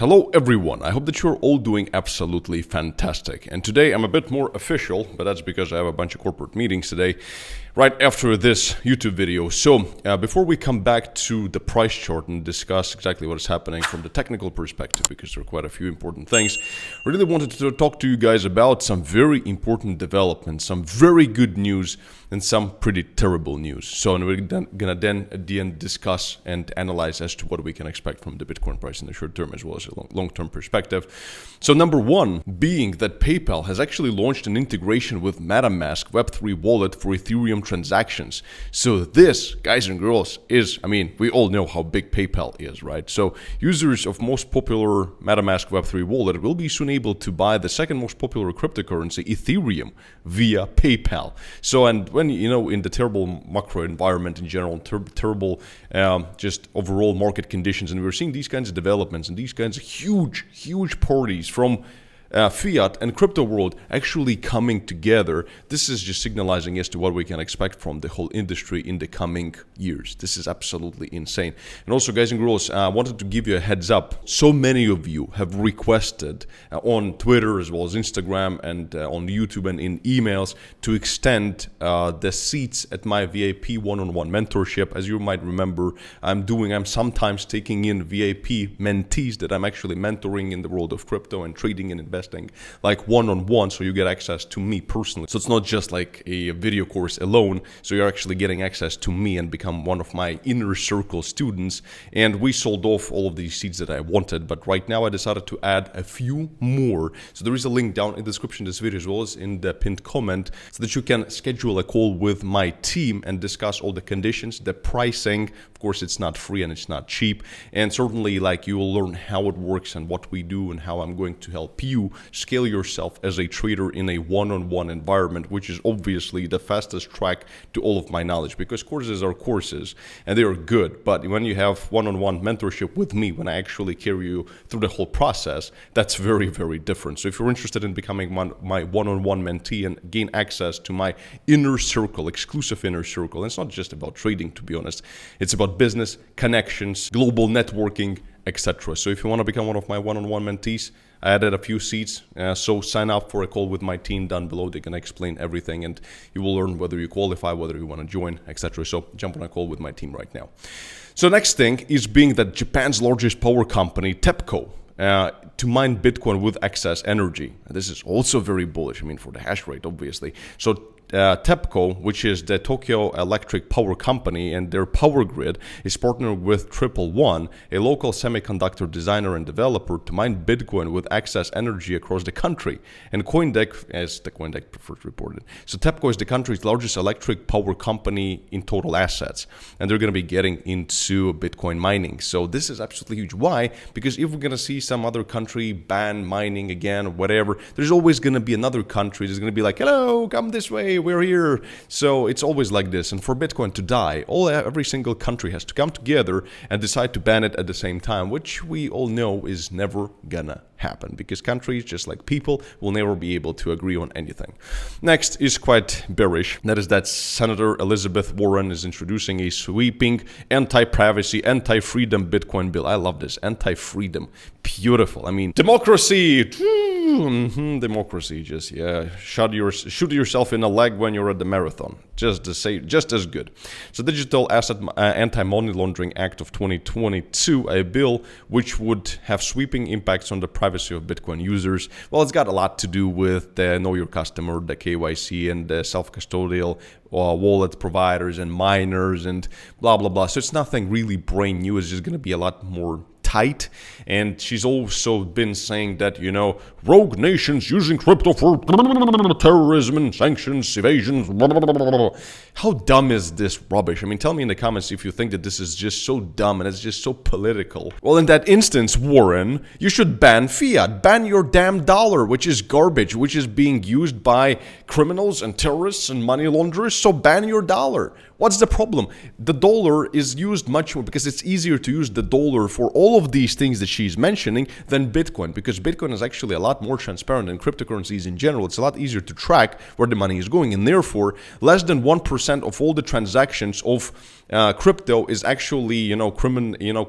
Hello everyone, I hope that you're all doing absolutely fantastic. And today I'm a bit more official, but that's because I have a bunch of corporate meetings today, right after this YouTube video. So before we come back to the price chart and discuss exactly what is happening from the technical perspective, because there are quite a few important things, I really wanted to talk to you guys about some very important developments, some very good news, and some pretty terrible news. So we're gonna then at the end discuss and analyze as to what we can expect from the Bitcoin price in the short term as well as a long-term perspective. So number one being that PayPal has actually launched an integration with MetaMask Web3 wallet for Ethereum transactions. So this, guys and girls, we all know how big PayPal is, right? So users of most popular MetaMask Web3 wallet will be soon able to buy the second most popular cryptocurrency, Ethereum, via PayPal. So, and when, in the terrible macro environment in general, terrible just overall market conditions, and we're seeing these kinds of developments and these kinds of huge parties from fiat and crypto world actually coming together. This is just signalizing as to what we can expect from the whole industry in the coming years. This is absolutely insane. And also, guys and girls, I wanted to give you a heads up. So many of you have requested on Twitter as well as Instagram and on YouTube and in emails to extend the seats at my VIP one-on-one mentorship. As you might remember, I'm sometimes taking in VIP mentees that I'm actually mentoring in the world of crypto and trading and investing, like one-on-one, so you get access to me personally. So it's not just like a video course alone, so you're actually getting access to me and become one of my inner circle students. And we sold off all of these seats that I wanted, but right now I decided to add a few more. So there is a link down in the description of this video as well as in the pinned comment so that you can schedule a call with my team and discuss all the conditions, the pricing. Of course, it's not free and it's not cheap, and certainly you will learn how it works and what we do and how I'm going to help you scale yourself as a trader in a one-on-one environment, which is obviously the fastest track to all of my knowledge, because courses are courses and they are good, but when you have one-on-one mentorship with me, when I actually carry you through the whole process, that's very different. So if you're interested in becoming my one-on-one mentee and gain access to my inner circle, exclusive inner circle, and it's not just about trading, to be honest, it's about business, connections, global networking, etc. So if you want to become one of my one-on-one mentees, I added a few seats, so sign up for a call with my team down below. They can explain everything and you will learn whether you qualify, whether you want to join, etc. So jump on a call with my team right now. So next thing is being that Japan's largest power company, TEPCO, to mine Bitcoin with excess energy. This is also very bullish, for the hash rate, obviously. So TEPCO, which is the Tokyo Electric Power Company, and their power grid is partnered with 111, a local semiconductor designer and developer, to mine Bitcoin with excess energy across the country. And CoinDeck, as the CoinDeck first reported, so TEPCO is the country's largest electric power company in total assets, and they're going to be getting into Bitcoin mining. So this is absolutely huge. Why? Because if we're going to see some other country ban mining again or whatever, there's always going to be another country that's going to be like, hello, come this way, we're here. So it's always like this. And for Bitcoin to die, every single country has to come together and decide to ban it at the same time, which we all know is never gonna happen, because countries, just like people, will never be able to agree on anything. Next is quite bearish. That is that Senator Elizabeth Warren is introducing a sweeping anti-privacy, anti-freedom Bitcoin bill. I love this. Anti-freedom. Beautiful. Democracy. Democracy. Just, shoot yourself in the leg when you're at the marathon. Just as good. So Digital Asset Anti-Money Laundering Act of 2022, a bill which would have sweeping impacts on the privacy of Bitcoin users. Well, it's got a lot to do with the Know Your Customer, the KYC, and the self-custodial wallet providers and miners and blah, blah, blah. So it's nothing really brand new. It's just going to be a lot more tight. And she's also been saying that, rogue nations using crypto for terrorism and sanctions, evasions, blah, blah, blah, blah, blah. How dumb is this rubbish? Tell me in the comments if you think that this is just so dumb and it's just so political. Well, in that instance, Warren, you should ban fiat. Ban your damn dollar, which is garbage, which is being used by criminals and terrorists and money launderers. So ban your dollar. What's the problem? The dollar is used much more because it's easier to use the dollar for all of these things that she's mentioning than Bitcoin, because Bitcoin is actually a lot more transparent than cryptocurrencies in general. It's a lot easier to track where the money is going, and therefore less than 1% of all the transactions of crypto is actually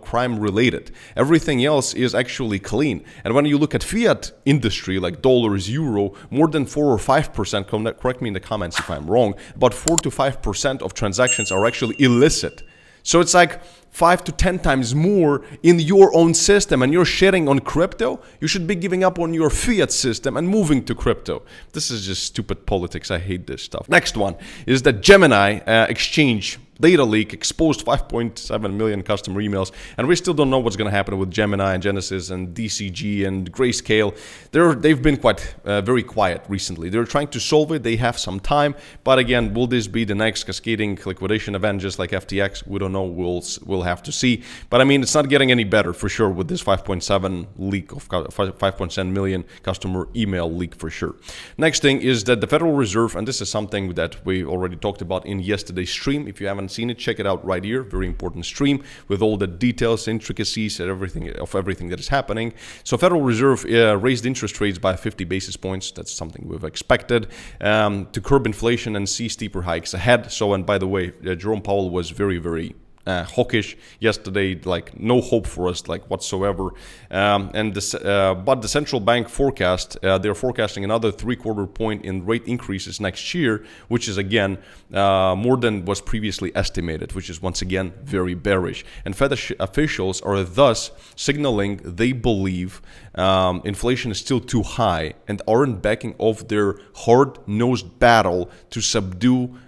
crime related. Everything else is actually clean. And when you look at fiat industry like dollars, euro, more than 4 or 5%, correct me in the comments if I'm wrong, about 4 to 5% of transactions are actually illicit. So it's like 5 to 10 times more in your own system, and you're shitting on crypto. You should be giving up on your fiat system and moving to crypto. This is just stupid politics. I hate this stuff. Next one is that Gemini exchange data leak exposed 5.7 million customer emails, and we still don't know what's going to happen with Gemini and Genesis and DCG and Grayscale. They've been quite very quiet recently. They're trying to solve it. They have some time, but again, will this be the next cascading liquidation event just like FTX? We don't know. We'll have to see. But I mean, it's not getting any better for sure with this 5.7 leak of 5.7 million customer email leak for sure. Next thing is that the Federal Reserve, and this is something that we already talked about in yesterday's stream. If you haven't seen it, check it out right here. Very important stream with all the details, intricacies, and everything that is happening. So Federal Reserve raised interest rates by 50 basis points. That's something we've expected to curb inflation and see steeper hikes ahead. So, and by the way, Jerome Powell was very, very hawkish yesterday, like no hope for us, like whatsoever. But the central bank forecast, they're forecasting another 3/4 point in rate increases next year, which is again more than was previously estimated, which is once again very bearish. And Fed officials are thus signaling they believe inflation is still too high and aren't backing off their hard-nosed battle to subdue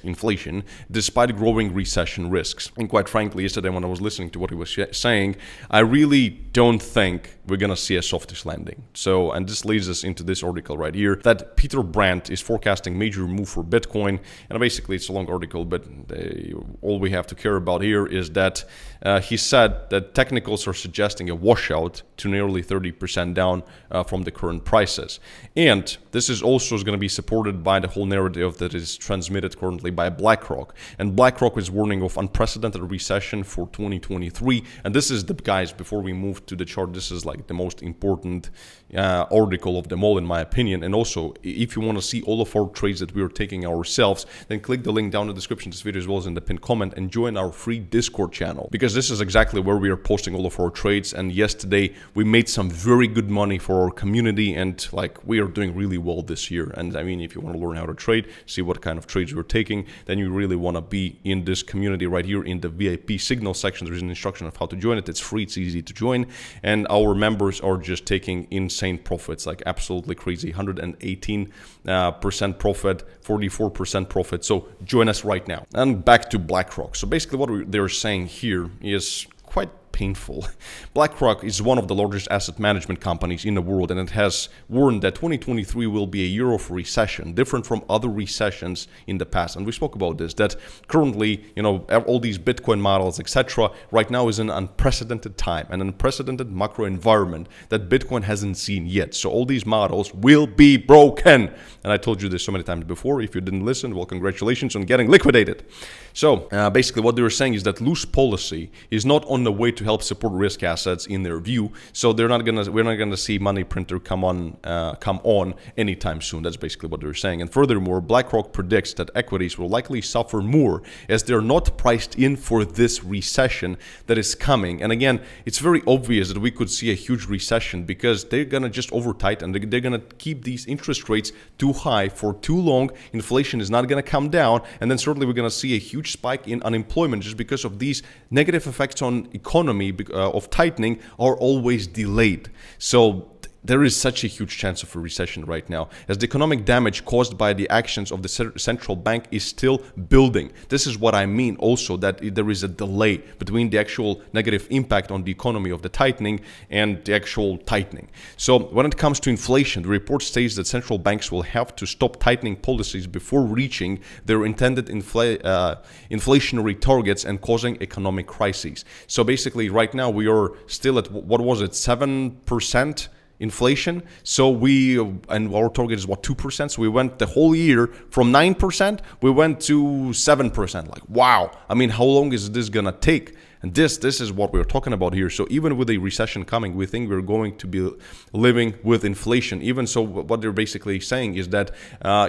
inflation, despite growing recession risks. And quite frankly, yesterday when I was listening to what he was saying, I really don't think we're going to see a softish landing. So, and this leads us into this article right here, that Peter Brandt is forecasting major move for Bitcoin. And basically, it's a long article, but all we have to care about here is that he said that technicals are suggesting a washout to nearly 30% down from the current prices. And this is also going to be supported by the whole narrative that is transmitted currently by Blackrock. And Blackrock is warning of unprecedented recession for 2023. And this is the, guys, before we move to the chart, this is like the most important article of them all, in my opinion. And also, if you want to see all of our trades that we are taking ourselves, then click the link down in the description of this video as well as in the pinned comment and join our free Discord channel, because this is exactly where we are posting all of our trades. And yesterday we made some very good money for our community, and like we are doing really well this year. And I mean, if you want to learn how to trade, see what kind of trades we're taking, then you really want to be in this community right here in the VIP signal section. There's an instruction of how to join it. It's free, it's easy to join, and our members are just taking insane profits, like absolutely crazy. 118% profit, 44% profit. So join us right now. And back to Blackrock. So basically what they're saying here is quite painful. Blackrock is one of the largest asset management companies in the world, and it has warned that 2023 will be a year of recession, different from other recessions in the past. And we spoke about this, that currently, all these Bitcoin models, etc., right now is an unprecedented time, an unprecedented macro environment that Bitcoin hasn't seen yet. So all these models will be broken. And I told you this so many times before. If you didn't listen, well, congratulations on getting liquidated. So basically what they were saying is that loose policy is not on the way to help support risk assets in their view. So we're not gonna see money printer come on anytime soon. That's basically what they're saying. And furthermore, BlackRock predicts that equities will likely suffer more as they're not priced in for this recession that is coming. And again, it's very obvious that we could see a huge recession because they're gonna just over tighten. They're gonna keep these interest rates too high for too long. Inflation is not gonna come down, and then certainly we're gonna see a huge spike in unemployment just because of these negative effects on economy of tightening are always delayed. So there is such a huge chance of a recession right now, as the economic damage caused by the actions of the central bank is still building. This is what I mean also, that there is a delay between the actual negative impact on the economy of the tightening and the actual tightening. So when it comes to inflation, the report states that central banks will have to stop tightening policies before reaching their intended inflationary targets and causing economic crises. So basically right now we are still at, what was it, 7%? inflation. So and our target is what, 2%? So we went the whole year from 9%, we went to 7%. Like, wow. I mean, how long is this gonna take? And this is what we're talking about here. So even with a recession coming, we think we're going to be living with inflation. Even so, what they're basically saying is that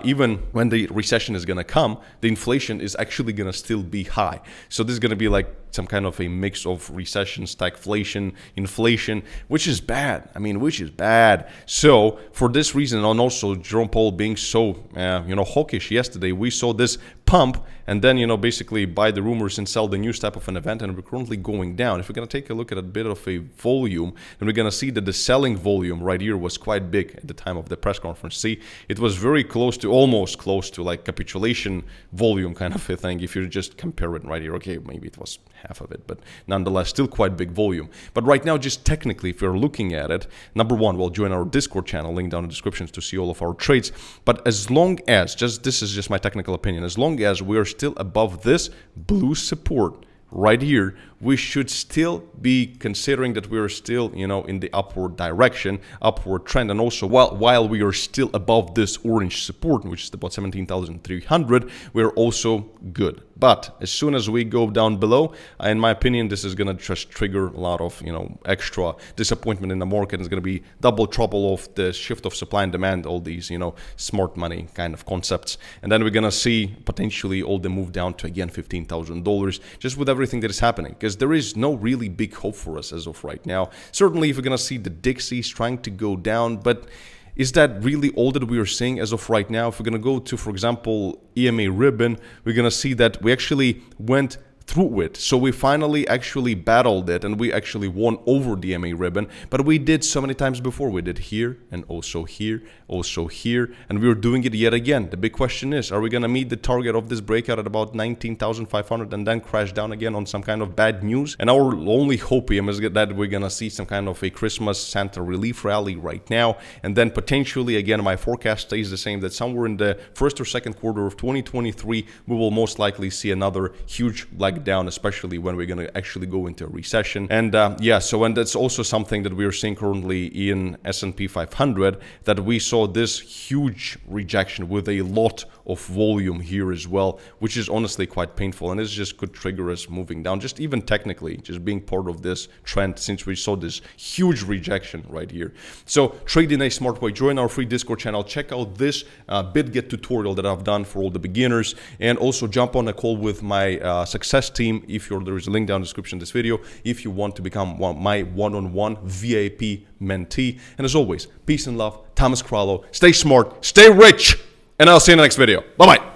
even when the recession is going to come, the inflation is actually going to still be high. So this is going to be like some kind of a mix of recession, stagflation, inflation, which is bad. I mean, which is bad. So for this reason, and also Jerome Powell being so, hawkish yesterday, we saw this pump and then, basically buy the rumors and sell the news type of an event, and we're currently going down. If we're going to take a look at a bit of a volume, then we're going to see that the selling volume right here was quite big at the time of the press conference. See, it was very almost close to like capitulation volume kind of a thing if you just compare it right here. Okay, maybe it was half of it, but nonetheless still quite big volume. But right now, just technically, if you're looking at it, number one, well, join our Discord channel, link down in the description to see all of our trades. But as long as, this is just my technical opinion, as long as we're still above this blue support right here, we should still be considering that we are still, in the upward direction, upward trend. And also, while we are still above this orange support, which is about 17,300, we're also good. But as soon as we go down below, in my opinion, this is going to just trigger a lot of, extra disappointment in the market. It's going to be double trouble of the shift of supply and demand, all these, smart money kind of concepts. And then we're going to see potentially all the move down to, again, $15,000 just with everything that is happening. Because there is no really big hope for us as of right now. Certainly, if we're going to see the Dixies trying to go down, but is that really all that we are seeing as of right now? If we're going to go to, for example, EMA ribbon, we're going to see that we actually went through it. So we finally actually battled it and we actually won over the EMA ribbon, but we did so many times before. We did here and also here, and we were doing it yet again. The big question is, are we going to meet the target of this breakout at about 19,500 and then crash down again on some kind of bad news? And our only hope here is that we're going to see some kind of a Christmas Santa relief rally right now, and then potentially, again, my forecast stays the same, that somewhere in the first or second quarter of 2023, we will most likely see another huge down, especially when we're going to actually go into a recession. And and that's also something that we are seeing currently in S&P 500, that we saw this huge rejection with a lot of volume here as well, which is honestly quite painful, and this just could trigger us moving down, just even technically, just being part of this trend, since we saw this huge rejection right here. So trade in a smart way. Join our free Discord channel, check out this BitGet tutorial that I've done for all the beginners, and also jump on a call with my success team. There is a link down in the description of this video if you want to become my one-on-one VIP mentee. And as always, peace and love. Thomas Krallo. Stay smart, stay rich, and I'll see you in the next video. Bye-bye.